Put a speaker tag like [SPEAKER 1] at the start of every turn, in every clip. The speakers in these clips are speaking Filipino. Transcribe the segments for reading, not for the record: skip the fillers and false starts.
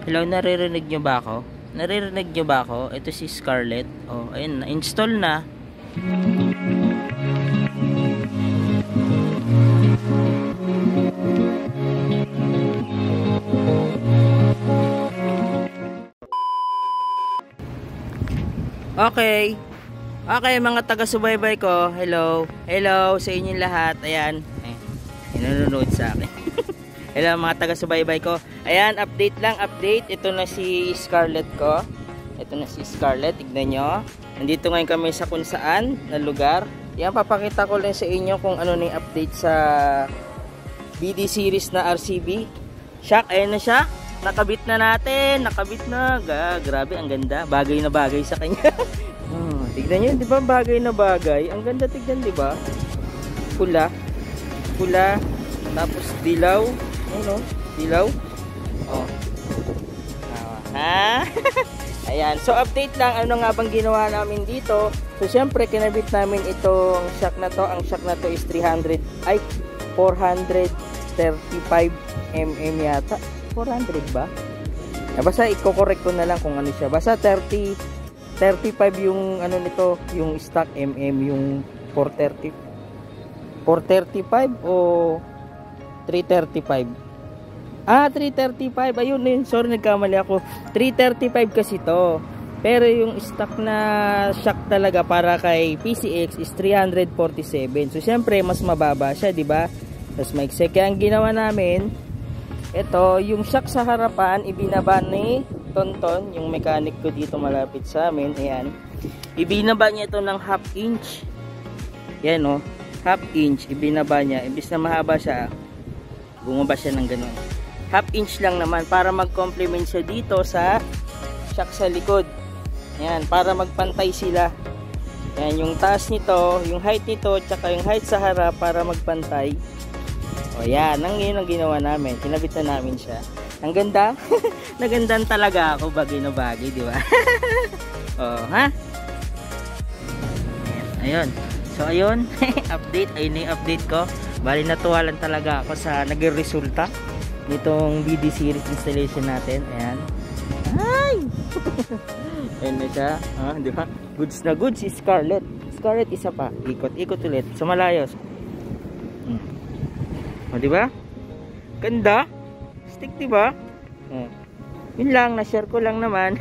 [SPEAKER 1] Hello, naririnig nyo ba ako? Naririnig nyo ba ako? Ito si Scarlett. Oh, ayun, na-install na. Okay. Okay, mga taga-subaybay ko. Hello. Hello sa inyong lahat. Ayan. Nanonood sa akin. Hello mga taga-subaybay ko. Ayan, update lang, update. Ito na si Scarlett ko. Ito na si Scarlett, tignan nyo. Nandito ngayon kami sa kung saan na lugar. Yan, papakita ko lang sa inyo kung ano na yung update sa BD series na RCB. Shock, ayan na siya. Nakabit na natin, nakabit na. Grabe, ang ganda. Bagay na bagay sa kanya. Tignan nyo, di ba bagay na bagay? Ang ganda tignan, di ba? Pula. Pula. Tapos dilaw. Ano? Dilaw. Oh. Ha? Ayan. So, update lang. Ano nga bang ginawa namin dito? So, syempre, kinabit namin itong shock na to. Ang shock na to is 435 mm yata. 400 ba? Basta, i-correct ko na lang kung ano siya. Basta, 35 yung ano nito, yung stock yung 435 o 335. 335. Ayun yun. Sorry, nagkamali ako. 335 kasi to. Pero yung stock na shock talaga para kay PCX is 347. So, syempre, mas mababa siya, di ba? Tapos, maikse. Kaya ang ginawa namin, ito, yung shock sa harapan, ibinaba ni Tonton, yung mechanic ko dito malapit sa amin. Ayan. Ibinaba niya ito ng half inch. Yan, oh. Half inch. Ibinaba niya. Imbis na mahaba siya, bumaba siya ng ganun. Half inch lang naman para mag-complement siya dito sa shock sa likod. Yan, para magpantay sila. Yan, yung taas nito, yung height nito, tsaka yung height sa harap para magpantay. O yan, yun ang ginawa namin. Kinabit na namin siya. Ang ganda. Nagandan talaga ako, bagay na bagay, di ba? O, ha? Ayun. So, ayun. Update. Ayun na yung update ko. Bali, natuwa lang talaga ako sa naging resulta nitong BD series installation natin. Ayan. Ay! Ayan na siya. Di ba? Goods na goods si Scarlett. Scarlett, isa pa. Ikot. Ikot ulit. Sa malayos. O, di ba? Ganda. Stick, di ba? Yun lang. Na-share ko lang naman.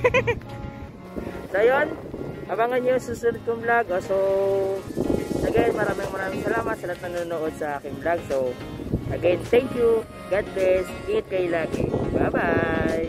[SPEAKER 1] So, ayun. Abangan nyo susunod kong vlog. So, again, maraming salamat sa lahat nanonood sa aking vlog. So, again, thank you. God bless. Ingat kayo lagi. Bye-bye.